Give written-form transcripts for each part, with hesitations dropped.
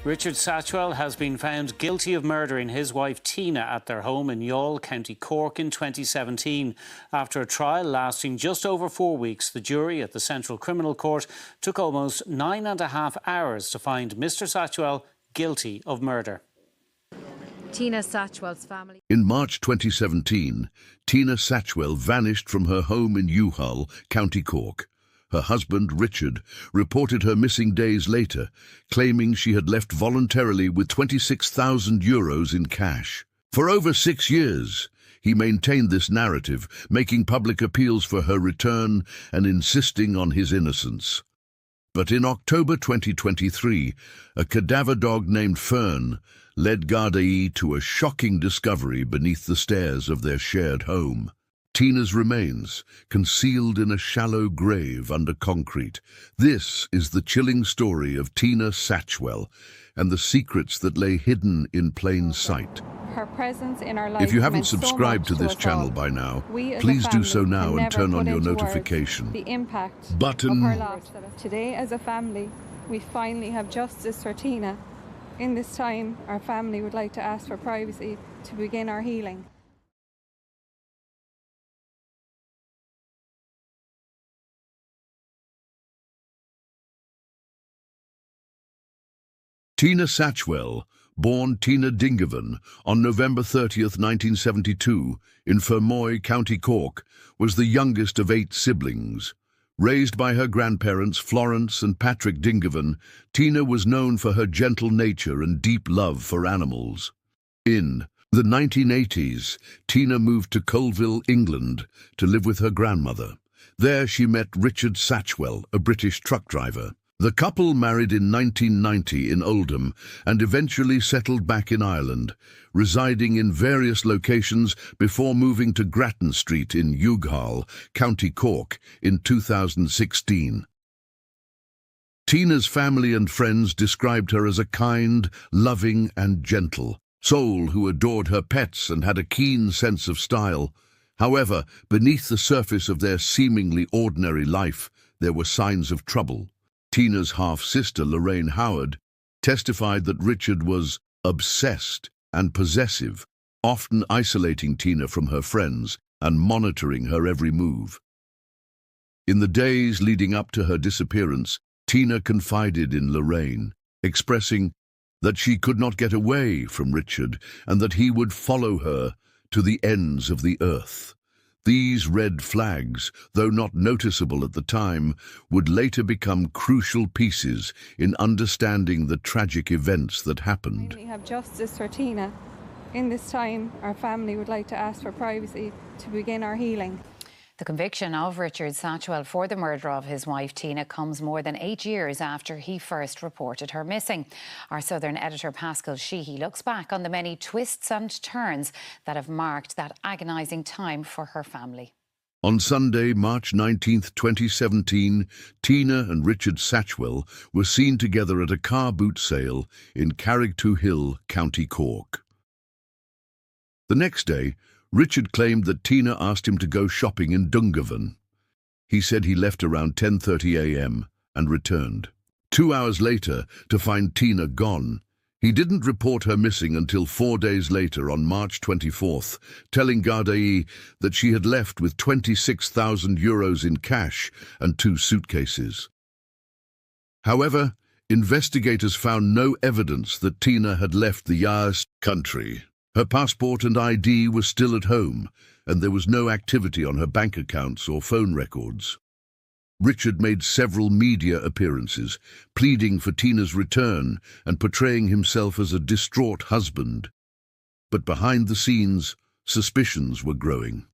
Richard Satchwell has been found guilty of murdering his wife Tina at their home in Youghal, County Cork in 2017. After a trial lasting just over 4 weeks, the jury at the Central Criminal Court took almost 9.5 hours to find Mr Satchwell guilty of murder. Tina Satchwell's family. In March 2017, Tina Satchwell vanished from her home in Youghal, County Cork. Her husband, Richard, reported her missing days later, claiming she had left voluntarily with €26,000 in cash. For over 6 years, he maintained this narrative, making public appeals for her return and insisting on his innocence. But in October 2023, a cadaver dog named Fern led Gardaí to a shocking discovery beneath the stairs of their shared home. Tina's remains, concealed in a shallow grave under concrete. This is the chilling story of Tina Satchwell and the secrets that lay hidden in plain sight. Her presence in our life. If you haven't subscribed to this channel by now, please do so now and turn on your notification button. Of her loss. Today, as a family, we finally have justice for Tina. In this time, our family would like to ask for privacy to begin our healing. Tina Satchwell, born Tina Dingovan on November 30th, 1972, in Fermoy, County Cork, was the youngest of 8 siblings. Raised by her grandparents Florence and Patrick Dingovan, Tina was known for her gentle nature and deep love for animals. In the 1980s, Tina moved to Colville, England, to live with her grandmother. There she met Richard Satchwell, a British truck driver. The couple married in 1990 in Oldham and eventually settled back in Ireland, residing in various locations before moving to Grattan Street in Youghal, County Cork, in 2016. Tina's family and friends described her as a kind, loving and gentle soul who adored her pets and had a keen sense of style. However, beneath the surface of their seemingly ordinary life, there were signs of trouble. Tina's half-sister, Lorraine Howard, testified that Richard was obsessed and possessive, often isolating Tina from her friends and monitoring her every move. In the days leading up to her disappearance, Tina confided in Lorraine, expressing that she could not get away from Richard and that he would follow her to the ends of the earth. These red flags, though not noticeable at the time, would later become crucial pieces in understanding the tragic events that happened. We have justice for Tina. In this time, our family would like to ask for privacy to begin our healing. The conviction of Richard Satchwell for the murder of his wife Tina comes more than 8 years after he first reported her missing. Our Southern editor Pascal Sheehy looks back on the many twists and turns that have marked that agonising time for her family. On Sunday, March 19, 2017, Tina and Richard Satchwell were seen together at a car boot sale in Carrigtwohill, County Cork. The next day, Richard claimed that Tina asked him to go shopping in Dungarvan. He said he left around 10:30 a.m. and returned 2 hours later to find Tina gone. He didn't report her missing until 4 days later on March 24th, telling Gardaí that she had left with €26,000 in cash and 2 suitcases. However, investigators found no evidence that Tina had left the Youghal country. Her passport and ID were still at home, and there was no activity on her bank accounts or phone records. Richard made several media appearances, pleading for Tina's return and portraying himself as a distraught husband. But behind the scenes, suspicions were growing.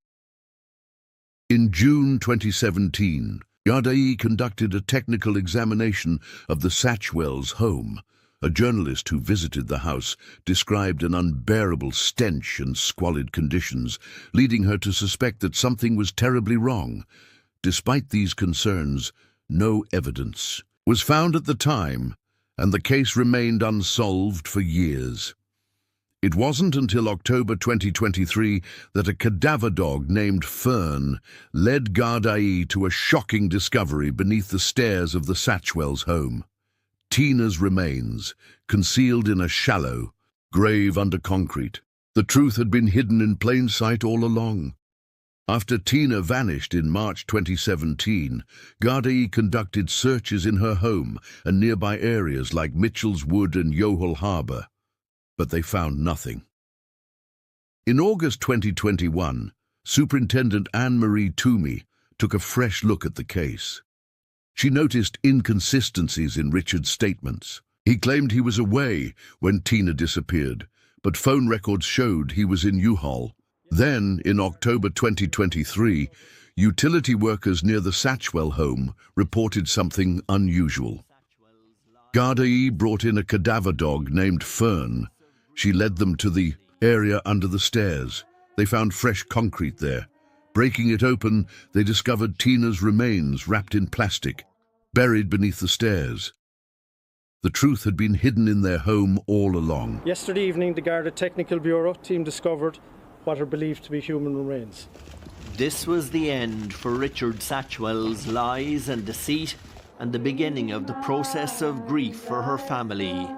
In June 2017, Gardaí conducted a technical examination of the Satchwells' home. A journalist who visited the house described an unbearable stench and squalid conditions, leading her to suspect that something was terribly wrong. Despite these concerns, no evidence was found at the time, and the case remained unsolved for years. It wasn't until October 2023 that a cadaver dog named Fern led Gardaí to a shocking discovery beneath the stairs of the Satchwells' home. Tina's remains, concealed in a shallow grave under concrete. The truth had been hidden in plain sight all along. After Tina vanished in March 2017, Gardaí conducted searches in her home and nearby areas like Mitchell's Wood and Youghal Harbour, but they found nothing. In August 2021, Superintendent Anne-Marie Toomey took a fresh look at the case. She noticed inconsistencies in Richard's statements. He claimed he was away when Tina disappeared, but phone records showed he was in Youghal. Then, in October 2023, utility workers near the Satchwell home reported something unusual. Gardaí brought in a cadaver dog named Fern. She led them to the area under the stairs. They found fresh concrete there. Breaking it open, they discovered Tina's remains wrapped in plastic, buried beneath the stairs. The truth had been hidden in their home all along. Yesterday evening, the Garda Technical Bureau team discovered what are believed to be human remains. This was the end for Richard Satchwell's lies and deceit, and the beginning of the process of grief for her family.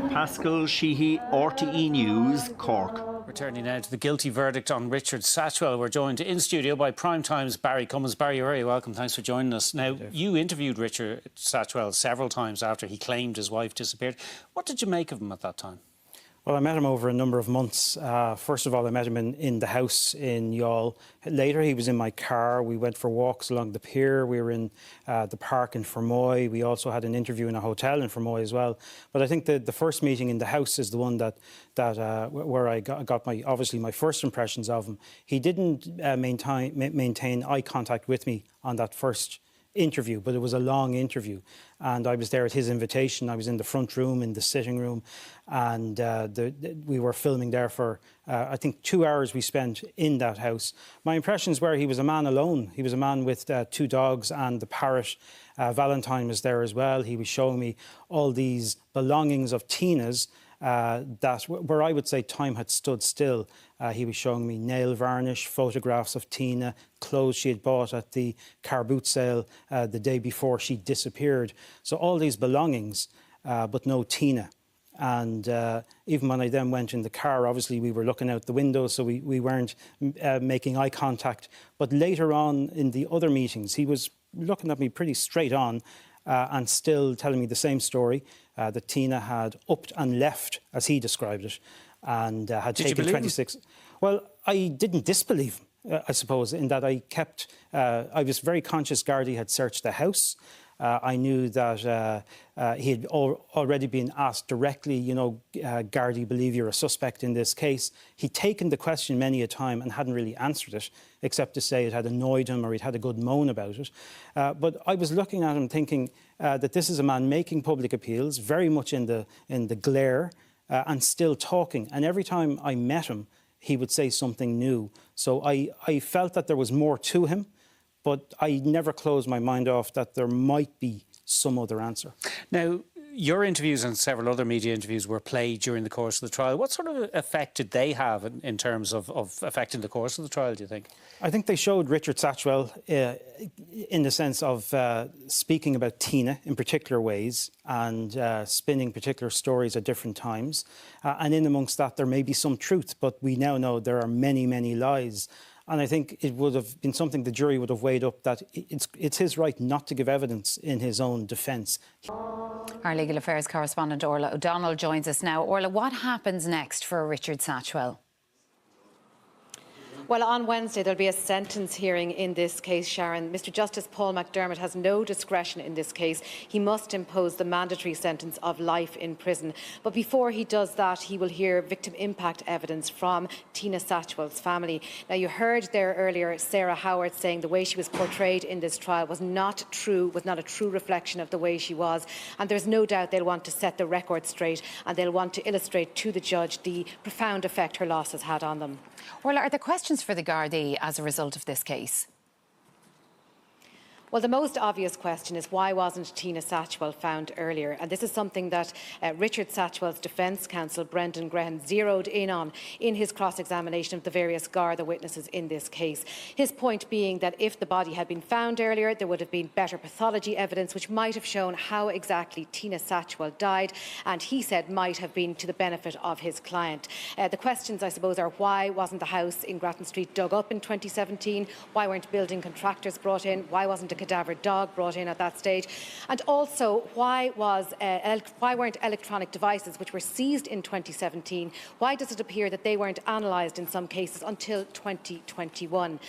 Pascal Sheehy, RTE News, Cork. Returning now to the guilty verdict on Richard Satchwell, we're joined in studio by Primetime's Barry Cummins. Barry, you're very welcome. Thanks for joining us. Now, you interviewed Richard Satchwell several times after he claimed his wife disappeared. What did you make of him at that time? Well, I met him over a number of months. First of all, I met him in the house in Youghal. Later, he was in my car. We went for walks along the pier. We were in the park in Fermoy. We also had an interview in a hotel in Fermoy as well. But I think the first meeting in the house is the one where I got my first impressions of him. He didn't maintain eye contact with me on that first interview, but it was a long interview, and I was there at his invitation. I was in the front room, in the sitting room, and we were filming there for I think 2 hours we spent in that house. My impressions were he was a man alone. He was a man with 2 dogs and the parrot. Valentine was there as well. He was showing me all these belongings of Tina's where I would say time had stood still. He was showing me nail varnish, photographs of Tina, clothes she had bought at the car boot sale the day before she disappeared. So all these belongings, but no Tina. And even when I then went in the car, obviously we were looking out the window, so we weren't making eye contact. But later on in the other meetings, he was looking at me pretty straight on and still telling me the same story, that Tina had upped and left, as he described it, and had taken 26. Well, I didn't disbelieve him, I suppose, in that I I was very conscious Gardaí had searched the house. I knew that he had already been asked directly, Gardaí believe you're a suspect in this case. He'd taken the question many a time and hadn't really answered it, except to say it had annoyed him or he'd had a good moan about it. But I was looking at him thinking that this is a man making public appeals, very much in the glare, and still talking. And every time I met him, he would say something new. So I felt that there was more to him, but I never closed my mind off that there might be some other answer. Now, your interviews and several other media interviews were played during the course of the trial. What sort of effect did they have in terms of affecting the course of the trial, do you think? I think they showed Richard Satchwell in the sense of speaking about Tina in particular ways and spinning particular stories at different times. And in amongst that, there may be some truth, but we now know there are many, many lies. And I think it would have been something the jury would have weighed up, that it's his right not to give evidence in his own defence. Our legal affairs correspondent Orla O'Donnell joins us now. Orla, what happens next for Richard Satchwell? Well, on Wednesday, there'll be a sentence hearing in this case, Sharon. Mr Justice Paul McDermott has no discretion in this case. He must impose the mandatory sentence of life in prison. But before he does that, he will hear victim impact evidence from Tina Satchwell's family. Now, you heard there earlier Sarah Howard saying the way she was portrayed in this trial was not true, was not a true reflection of the way she was. And there's no doubt they'll want to set the record straight, and they'll want to illustrate to the judge the profound effect her loss has had on them. Orla, are there questions for the Gardaí as a result of this case? Well, the most obvious question is why wasn't Tina Satchwell found earlier? And this is something that Richard Satchwell's defence counsel, Brendan Grehan, zeroed in on in his cross-examination of the various Garda witnesses in this case. His point being that if the body had been found earlier, there would have been better pathology evidence which might have shown how exactly Tina Satchwell died, and he said might have been to the benefit of his client. The questions, I suppose, are why wasn't the house in Grattan Street dug up in 2017? Why weren't building contractors brought in? Why wasn't a cadaver dog brought in at that stage? And also, why weren't electronic devices which were seized in 2017, why does it appear that they weren't analysed in some cases until 2021?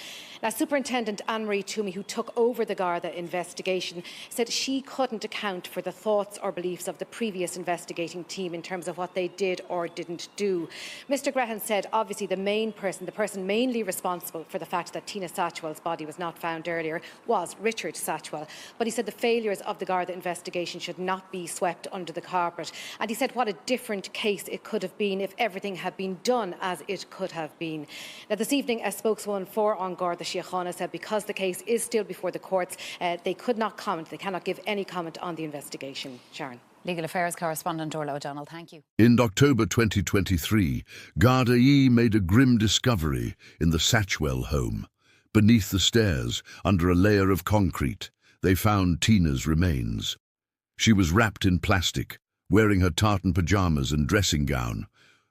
Now, Superintendent Anne-Marie Toomey, who took over the Garda investigation, said she couldn't account for the thoughts or beliefs of the previous investigating team in terms of what they did or didn't do. Mr Grehan said obviously the person mainly responsible for the fact that Tina Satchwell's body was not found earlier was Richard Satchwell. But he said the failures of the Garda investigation should not be swept under the carpet. And he said what a different case it could have been if everything had been done as it could have been. Now, this evening, a spokeswoman for An Garda Síochána said because the case is still before the courts, they could not comment, they cannot give any comment on the investigation. Sharon. Legal Affairs correspondent Orla O'Donnell, thank you. In October 2023, Garda made a grim discovery in the Satchwell home. Beneath the stairs, under a layer of concrete, they found Tina's remains. She was wrapped in plastic, wearing her tartan pyjamas and dressing gown.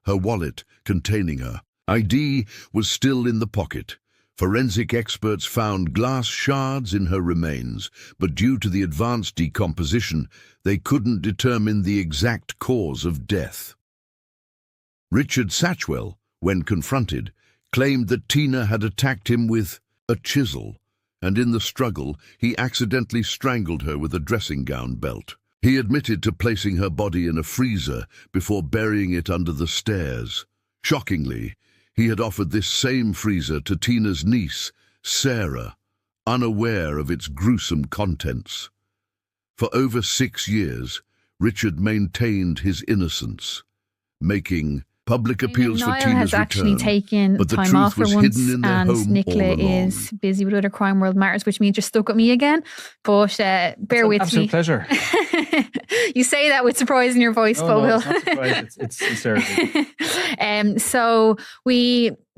Her wallet, containing her ID, was still in the pocket. Forensic experts found glass shards in her remains, but due to the advanced decomposition, they couldn't determine the exact cause of death. Richard Satchwell, when confronted, claimed that Tina had attacked him with a chisel, and in the struggle, he accidentally strangled her with a dressing gown belt. He admitted to placing her body in a freezer before burying it under the stairs. Shockingly, he had offered this same freezer to Tina's niece, Sarah, unaware of its gruesome contents. For over 6 years, Richard maintained his innocence, making public appeals for Niall Tina's has actually return, taken but the time truth off for was once, hidden in their and home Nicola all along. is busy with other Crime World matters, which means just stuck with me again. But bear with Absolute me. pleasure. You say that with surprise in your voice, but It's not surprise, it's sincerity. So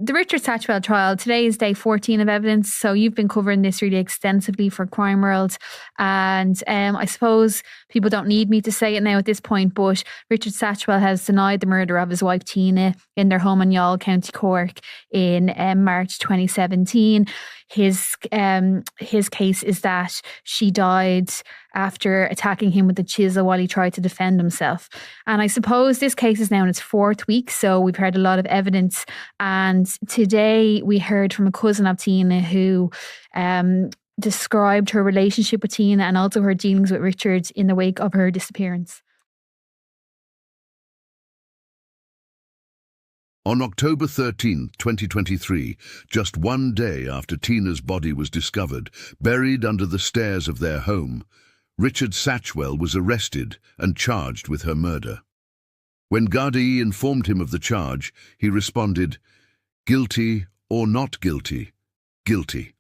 the Richard Satchwell trial, today is day 14 of evidence. So you've been covering this really extensively for Crime World. And I suppose people don't need me to say it now at this point, but Richard Satchwell has denied the murder of his wife Tina in their home in Youghal, County Cork in March 2017. His case is that she died after attacking him with a chisel while he tried to defend himself. And I suppose this case is now in its 4th week, so we've heard a lot of evidence. And today we heard from a cousin of Tina who described her relationship with Tina and also her dealings with Richard in the wake of her disappearance. On October 13, 2023, just 1 day after Tina's body was discovered, buried under the stairs of their home, Richard Satchwell was arrested and charged with her murder. When Garda informed him of the charge, he responded, "Guilty or not guilty? Guilty."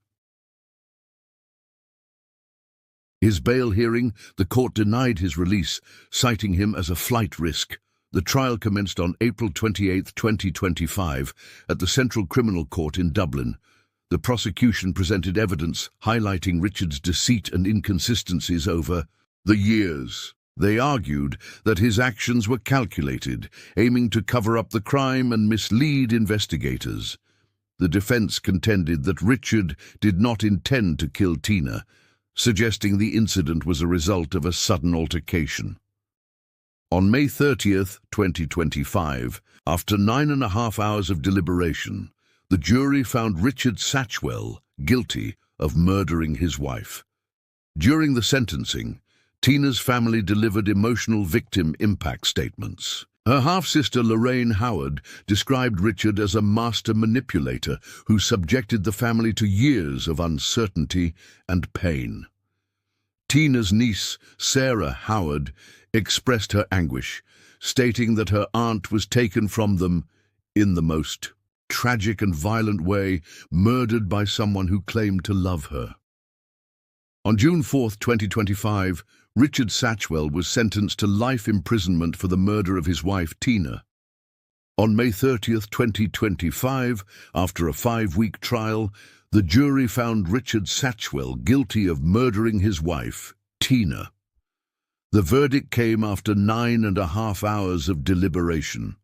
His bail hearing, the court denied his release, citing him as a flight risk. The trial commenced on April 28, 2025, at the Central Criminal Court in Dublin. The prosecution presented evidence highlighting Richard's deceit and inconsistencies over the years. They argued that his actions were calculated, aiming to cover up the crime and mislead investigators. The defense contended that Richard did not intend to kill Tina, suggesting the incident was a result of a sudden altercation. On May 30th, 2025, after 9.5 hours of deliberation, the jury found Richard Satchwell guilty of murdering his wife. During the sentencing, Tina's family delivered emotional victim impact statements. Her half-sister Lorraine Howard described Richard as a master manipulator who subjected the family to years of uncertainty and pain. Tina's niece, Sarah Howard, expressed her anguish, stating that her aunt was taken from them in the most tragic and violent way, murdered by someone who claimed to love her. On June 4, 2025, Richard Satchwell was sentenced to life imprisonment for the murder of his wife, Tina. On May 30, 2025, after a 5-week trial, the jury found Richard Satchwell guilty of murdering his wife, Tina. The verdict came after 9.5 hours of deliberation.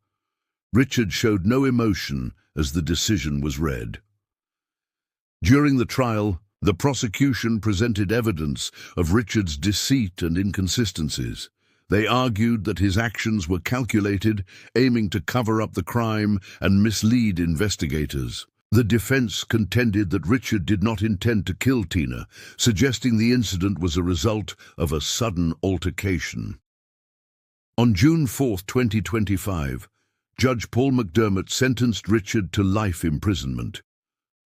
Richard showed no emotion as the decision was read. During the trial, the prosecution presented evidence of Richard's deceit and inconsistencies. They argued that his actions were calculated, aiming to cover up the crime and mislead investigators. The defense contended that Richard did not intend to kill Tina, suggesting the incident was a result of a sudden altercation. On June 4, 2025, Judge Paul McDermott sentenced Richard to life imprisonment.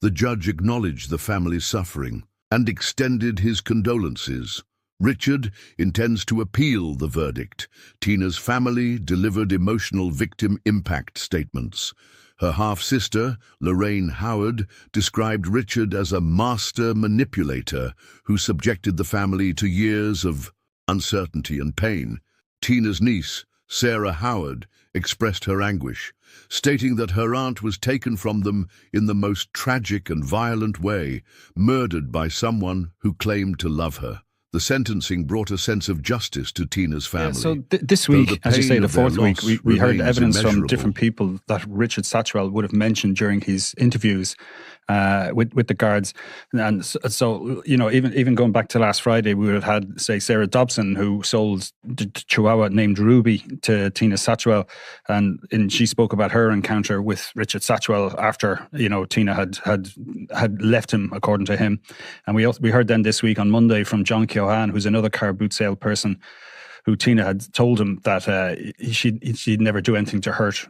The judge acknowledged the family's suffering and extended his condolences. Richard intends to appeal the verdict. Tina's family delivered emotional victim impact statements. Her half-sister, Lorraine Howard, described Richard as a master manipulator who subjected the family to years of uncertainty and pain. Tina's niece, Sarah Howard, expressed her anguish, stating that her aunt was taken from them in the most tragic and violent way, murdered by someone who claimed to love her. The sentencing brought a sense of justice to Tina's family. So this week, as you say, the fourth week, we heard evidence from different people that Richard Satchwell would have mentioned during his interviews with the guards. And so, you know, even going back to last Friday, we would have had, say, Sarah Dobson, who sold the Chihuahua named Ruby to Tina Satchwell. And she spoke about her encounter with Richard Satchwell after, you know, Tina had left him, according to him. And we heard then this week on Monday from John Youghal, who's another car boot sale person, who Tina had told him that she'd never do anything to hurt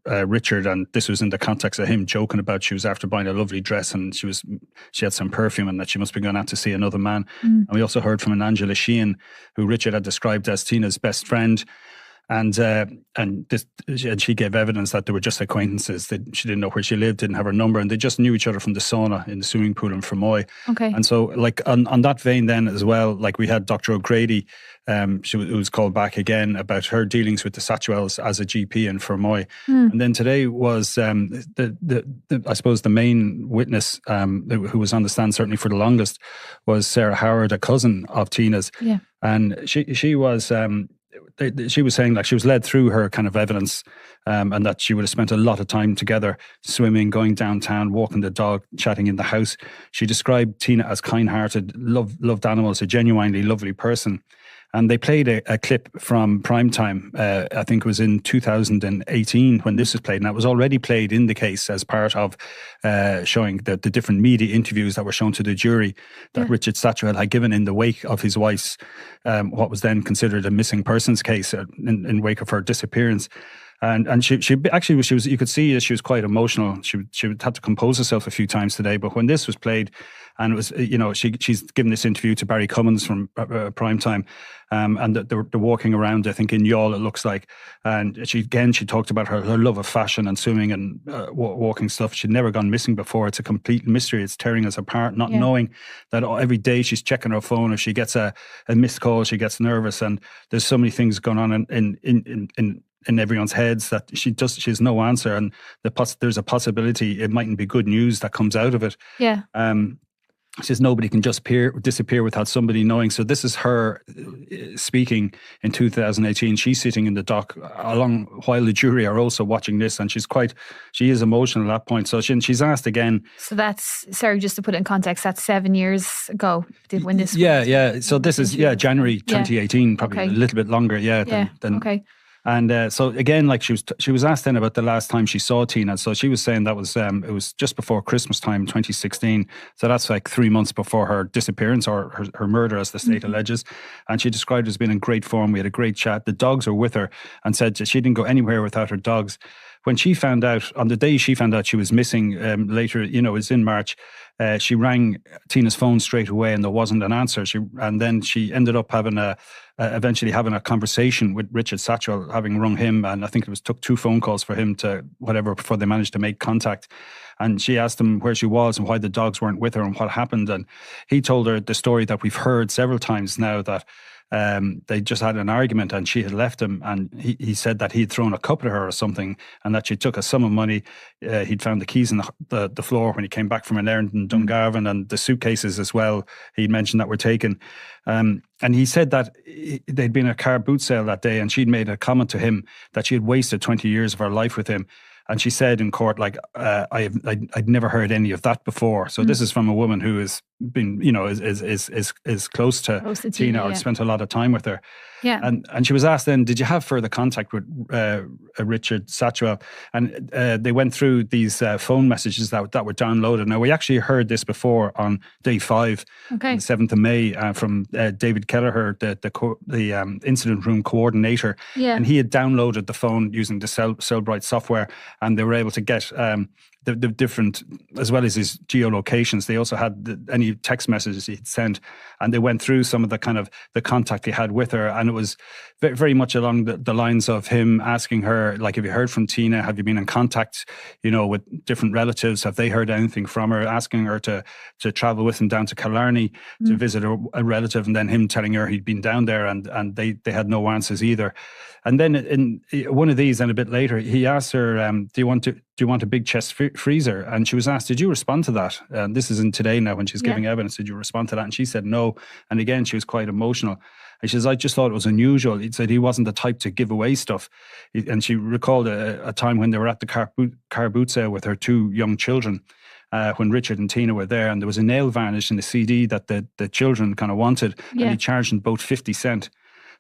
Richard, and this was in the context of him joking about she was after buying a lovely dress and she had some perfume and that she must be going out to see another man. And we also heard from an Angela Sheehan, who Richard had described as Tina's best friend. And she gave evidence that they were just acquaintances. That she didn't know where she lived, didn't have her number, and they just knew each other from the sauna in the swimming pool in Fermoy. Okay. And so, like on that vein, then as well, like we had Dr. O'Grady, who was called back again about her dealings with the Satchwells as a GP in Fermoy. And then today was I suppose the main witness who was on the stand certainly for the longest was Sarah Howard, a cousin of Tina's. Yeah. And she was. She was saying, like, she was led through her kind of evidence and that she would have spent a lot of time together, swimming, going downtown, walking the dog, chatting in the house. She described Tina as kind-hearted, loved animals, a genuinely lovely person. And they played a clip from Primetime, I think it was in 2018 when this was played. And that was already played in the case as part of showing the different media interviews that were shown to the jury that Richard Satchwell had given in the wake of his wife's, what was then considered a missing persons case in wake of her disappearance. And she was, you could see she was quite emotional. She had to compose herself a few times today. But when this was played, and it was, you know, she's given this interview to Barry Cummins from Primetime, and they're walking around, I think in Youghal it looks like, and she talked about her love of fashion and swimming and walking stuff. She'd never gone missing before. It's a complete mystery. It's tearing us apart, not knowing that every day she's checking her phone. If she gets a missed call, she gets nervous, and there's so many things going on in everyone's heads that she has no answer, and there's a possibility it mightn't be good news that comes out of it. Yeah. She says nobody can just disappear without somebody knowing. So this is her speaking in 2018. She's sitting in the dock while the jury are also watching this, and she is emotional at that point. So she's asked again. So that's, sorry, just to put it in context, that's 7 years ago when this. Yeah. So this is January 2018, probably a little bit longer. Okay. And so again, like she was asked then about the last time she saw Tina. So she was saying that was it was just before Christmas time, 2016. So that's like 3 months before her disappearance or her murder, as the state alleges. And she described it as being in great form. We had a great chat. The dogs were with her, and said that she didn't go anywhere without her dogs. When she found out, on the day she found out she was missing, later, you know, it was in March, she rang Tina's phone straight away and there wasn't an answer. And then she ended up eventually having a conversation with Richard Satchwell, having rung him. And I think it took 2 phone calls for him to whatever before they managed to make contact. And she asked him where she was and why the dogs weren't with her and what happened. And he told her the story that we've heard several times now, that they just had an argument and she had left him, and he said that he'd thrown a cup at her or something, and that she took a sum of money. He'd found the keys in the floor when he came back from an errand in Dungarvan, and the suitcases as well he'd mentioned that were taken. And he said that they'd been at a car boot sale that day, and she'd made a comment to him that she had wasted 20 years of her life with him. And she said in court, like, I'd never heard any of that before. So this is from a woman who has been, is close to Tina, or spent a lot of time with her. Yeah. And she was asked then, did you have further contact with Richard Satchwell? And they went through these phone messages that were downloaded. Now, we actually heard this before on day 5, on the 7th of May, from David Kelleher, the incident room coordinator. Yeah. And he had downloaded the phone using the Cellbrite software, and they were able to get the different, as well as his geolocations. They also had any text messages he'd sent, and they went through some of the contact he had with her. And it was very, very much along the lines of him asking her, like, have you heard from Tina? Have you been in contact, with different relatives? Have they heard anything from her? Asking her to travel with him down to Killarney to visit a relative, and then him telling her he'd been down there, and they had no answers either. And then in one of these, and a bit later, he asked her, do you want a big chest freezer? And she was asked, did you respond to that? And this is in Today now when she's giving evidence. Did you respond to that? And she said no. And again, she was quite emotional. And she says, I just thought it was unusual. He said he wasn't the type to give away stuff. And she recalled a time when they were at the car boot sale with her 2 young children, when Richard and Tina were there, and there was a nail varnish in the CD that the children kind of wanted, and he charged them both 50 cents.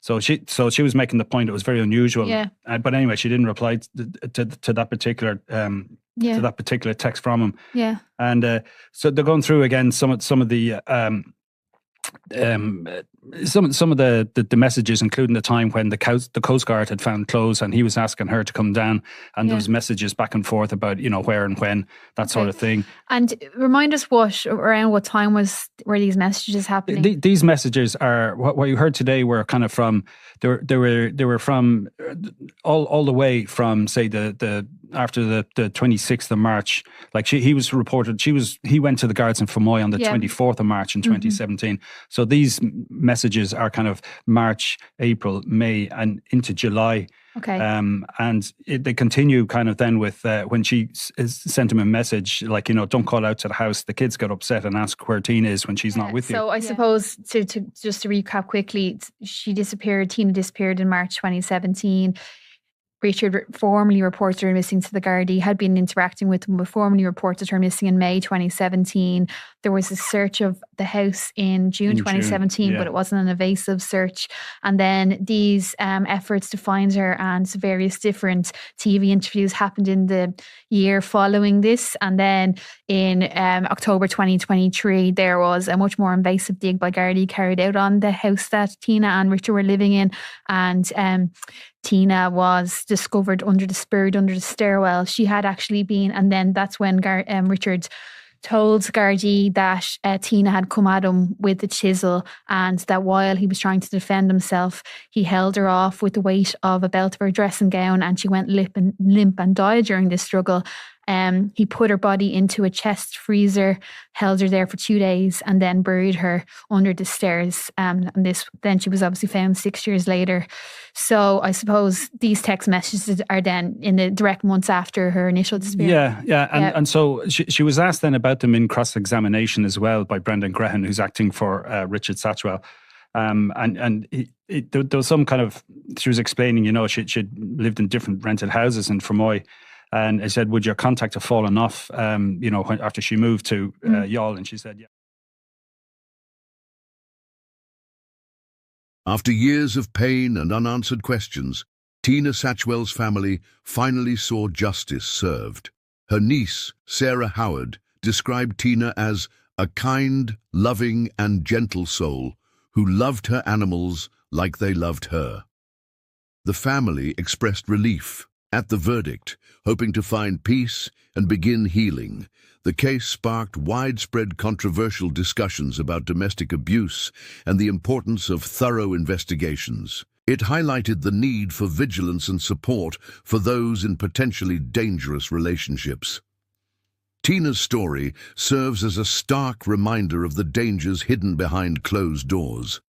So she was making the point it was very unusual. Yeah. But anyway, she didn't reply to that particular to that particular text from him. Yeah. And so they're going through again some of the some of the messages, including the time when the Coast Guard had found clothes, and he was asking her to come down, and there was messages back and forth about where and when, that sort of thing. And remind us around what time were these messages happening? These messages are what you heard today were kind of from they were from all the way from, say, the after the 26th of March. Like he went to the guards in Fermoy on the 24th of March in 2017. So these messages are kind of March, April, May, and into July. Okay. And they continue kind of then with when she sent him a message like, don't call out to the house. The kids got upset and ask where Tina is when she's not with you. So I suppose to just to recap quickly, Tina disappeared in March 2017. Richard formally reported her missing to the Gardaí, had been interacting with them, but formally reported her missing in May 2017. There was a search of the house in June 2017, but it wasn't an evasive search. And then these efforts to find her and various different TV interviews happened in the year following this. And then in October 2023, there was a much more invasive dig by Gardaí carried out on the house that Tina and Richard were living in. And Tina was discovered buried under the stairwell. She had actually been, and then that's when Richard told Gardaí that Tina had come at him with the chisel, and that while he was trying to defend himself, he held her off with the weight of a belt of her dressing gown, and she went limp and died during this struggle. He put her body into a chest freezer, held her there for 2 days, and then buried her under the stairs. And then she was obviously found 6 years later. So I suppose these text messages are then in the direct months after her initial disappearance. And so she was asked then about them in cross-examination as well by Brendan Grehan, who's acting for Richard Satchwell. There was some kind of, she was explaining, she'd lived in different rented houses in Fermoy. And I said, would your contact have fallen off, after she moved to Youghal? And she said, yeah. After years of pain and unanswered questions, Tina Satchwell's family finally saw justice served. Her niece, Sarah Howard, described Tina as a kind, loving and gentle soul who loved her animals like they loved her. The family expressed relief at the verdict, hoping to find peace and begin healing. The case sparked widespread controversial discussions about domestic abuse and the importance of thorough investigations. It highlighted the need for vigilance and support for those in potentially dangerous relationships. Tina's story serves as a stark reminder of the dangers hidden behind closed doors.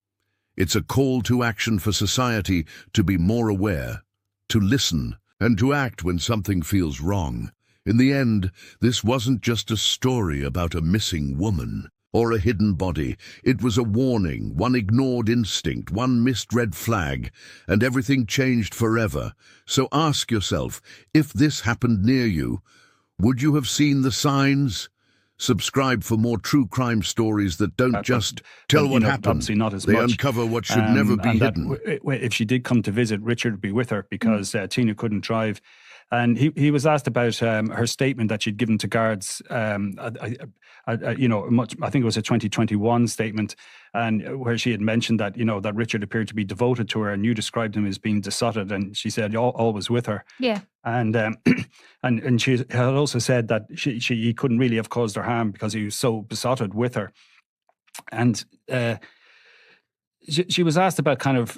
It's a call to action for society to be more aware, to listen, and to act when something feels wrong. In the end, this wasn't just a story about a missing woman or a hidden body. It was a warning, one ignored instinct, one missed red flag, and everything changed forever. So ask yourself, if this happened near you, would you have seen the signs? Subscribe for more true crime stories that don't just tell what happened. Obviously not as they much. Uncover what should never be hidden. If she did come to visit, Richard would be with her because Tina couldn't drive. And he was asked about her statement that she'd given to guards. I think it was a 2021 statement, and where she had mentioned that that Richard appeared to be devoted to her, and you described him as being besotted, and she said always with her. Yeah. And and she had also said that he couldn't really have caused her harm because he was so besotted with her. And she was asked about kind of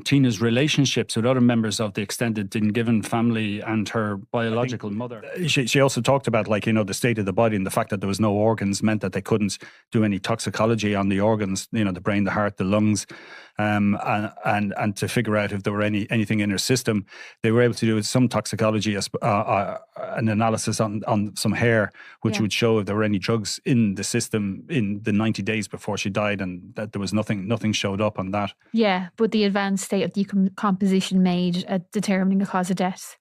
Tina's relationships with other members of the extended Dingiven family and her biological mother. She also talked about the state of the body, and the fact that there was no organs meant that they couldn't do any toxicology on the organs, the brain, the heart, the lungs, and to figure out if there were anything in her system. They were able to do some toxicology, an analysis on some hair, which would show if there were any drugs in the system in the 90 days before she died, and that there was nothing showed up on that. Yeah, but the advanced state of decomposition made at determining a cause of death.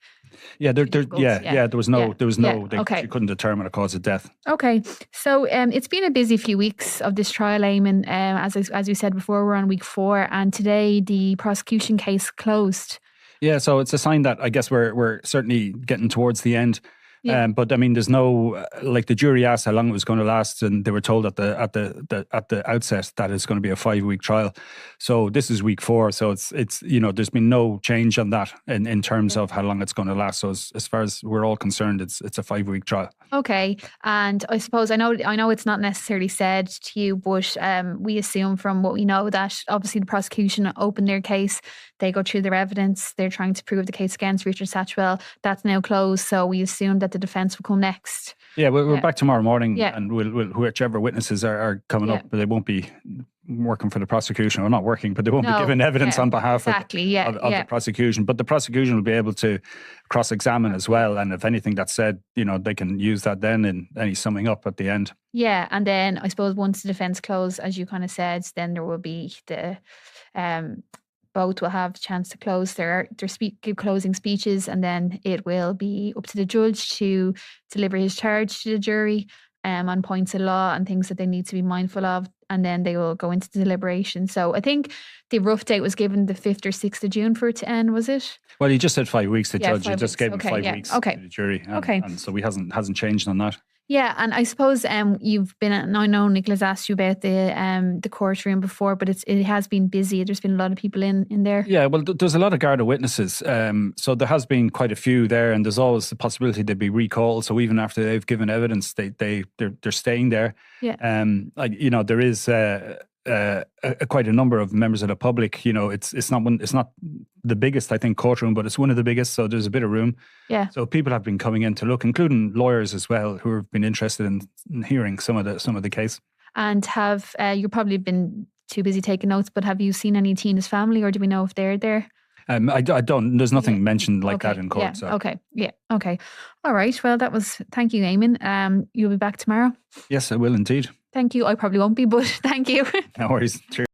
Yeah, there was no. She couldn't determine a cause of death. Okay, so it's been a busy few weeks of this trial, Eamon. As we said before, we're on week 4, and today the prosecution case closed. Yeah, so it's a sign that I guess we're certainly getting towards the end. Yeah. But I mean, there's no the jury asked how long it was going to last, and they were told at the outset that it's going to be a 5-week trial. So this is week 4. So it's there's been no change on that in terms of how long it's going to last. So as far as we're all concerned, it's a 5-week trial. Okay, and I suppose I know it's not necessarily said to you, but we assume from what we know that obviously the prosecution opened their case. They go through their evidence. They're trying to prove the case against Richard Satchwell. That's now closed. So we assume that the defence will come next. Yeah, we're back tomorrow morning, and we'll whichever witnesses are coming up, but they won't be working for the prosecution, or not working, but they won't be giving evidence on behalf of the prosecution. But the prosecution will be able to cross-examine as well, and if anything that's said, they can use that then in any summing up at the end. Yeah, and then I suppose once the defence close, as you kind of said, then there will be the both will have a chance to close give closing speeches, and then it will be up to the judge to deliver his charge to the jury on points of law and things that they need to be mindful of, and then they will go into deliberation. So I think the rough date was given the 5th or 6th of June for it to end, was it? Well, he just said 5 weeks, the judge. He just gave him 5 weeks to the jury. And so he hasn't changed on that. Yeah, and I suppose you've been. I know Nicholas asked you about the courtroom before, but it has been busy. There's been a lot of people in there. Yeah, well, there's a lot of Garda witnesses, so there has been quite a few there, and there's always the possibility they'd be recalled. So even after they've given evidence, they're staying there. Yeah, there is quite a number of members of the public. It's not the biggest, I think, courtroom, but it's one of the biggest, so there's a bit of room. Yeah. So people have been coming in to look, including lawyers as well, who have been interested in hearing some of the case. And have you've probably been too busy taking notes, but have you seen any Tina's family, or do we know if they're there? I don't. There's nothing mentioned like that in court. Yeah. So. Okay. Yeah. Okay. All right. Well, thank you, Eamon. You'll be back tomorrow? Yes, I will indeed. Thank you. I probably won't be, but thank you. No worries. Cheers.